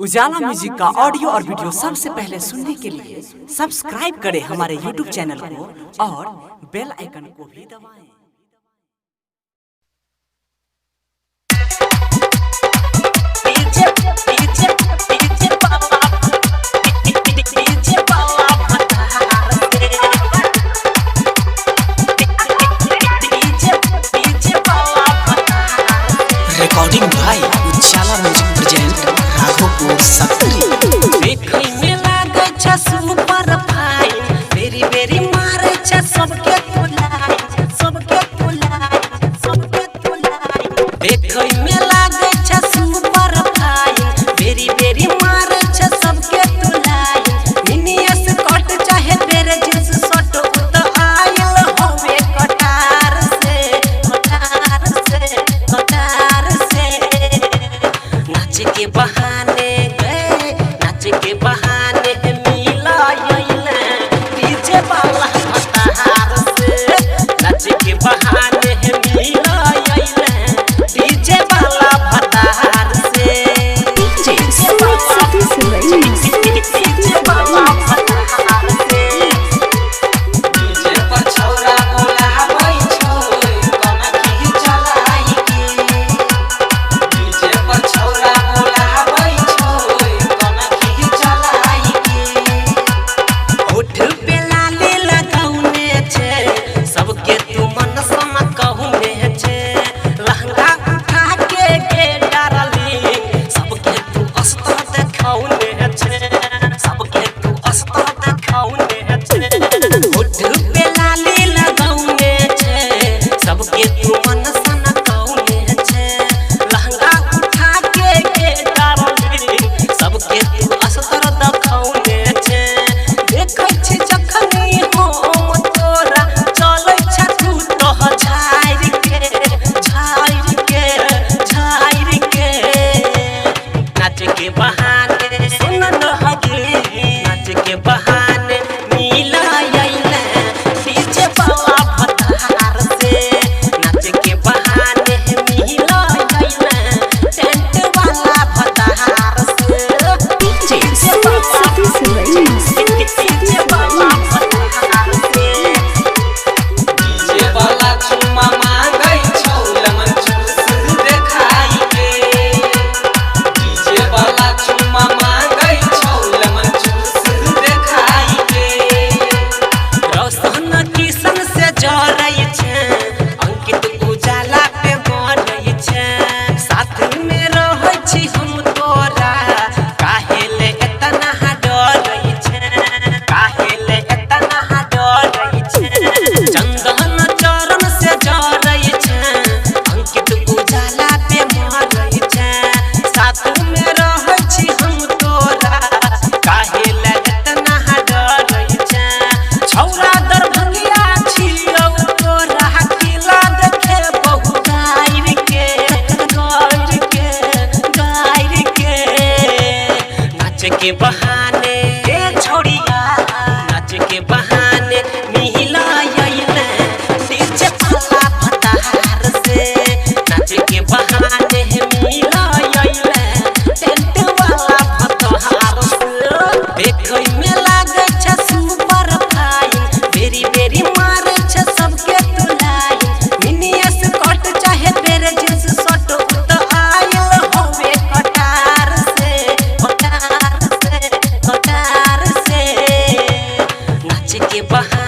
उजाला म्यूजिक का ऑडियो और वीडियो सबसे पहले सुनने के लिए सब्सक्राइब करें हमारे यूट्यूब चैनल को और बेल आइकन को भी दबाएं। रिकॉर्डिंग भाई उजाला म्यूजिक प्रेजेंट राघोपुर सक्री देखै में लागे छ सुपर फाइन वेरी वेरी मारे छ सबके तुलाई देखै में लागे छ सुपर फाइन वेरी वेरी मारे छ सबके तुलाई मिनियस कट चाहे तेरे जींस शर्ट तो आयल होवे कटार से नाच के बहाने मिला यइले डीजे वाला हतार से नाच के बहाने मिला यइले डीजे वाला हतार से डीजे वाला हतार से डीजे पर छोरा बोलाबै छोय कना की चलाई के डीजे पर छोरा बोलाबै छोय कना की चलाई के होठ पे लाले लगाउने छे सबके तू मन सम कहउने छे लहंगा उठा के डारली सबके तू अस्तर देखाउने छे होठ पे लाले लगाउने छे सबके तू मन सन कहउने छे लहंगा उठा के डारली सबके तू अस्तर देखाउने छे देखै छी जखनी हम तोरा चलै छ तू तो झाइर के नाच के बहाने सुन रहगे नाच के बहाने मिला यइले डीजे वाला भतार से नाच के बहाने मिला यइले टेंट वाला भतार से डीजे वाला भतार से डीजे वाला चुम्मा मांगै छौ लमन चूस देखाई के डीजे वाला चुम्मा मांगै छौ लमन चूस देखाई के रोशन किशन से जरै छै अंकित उजाला पे बनै छै साथ में रहै छी हम तोरा काहे ले एतना डरै छै चंदन चरण से जरै छै अंकित उजाला पे मरै छै साथ में रहै छी हम तोरा काहे ले एतना डरै छै छौरा दरभंगिया छियौ तोरा किला देखे बहु गाइर के नाच के बहाने ए छोड़िया नाच के बहाने मिला यइले डीजे वाला भतार से नाच के बहाने मिला यइले टेंट वाला भतार से देखै में लागे छ सुपर फाइन वेरी वेरी मारे छ सबके तुलाई मिनियस कट चाहे तेरे जींस शर्ट तो आयल होवे कटार से नाच के बहाने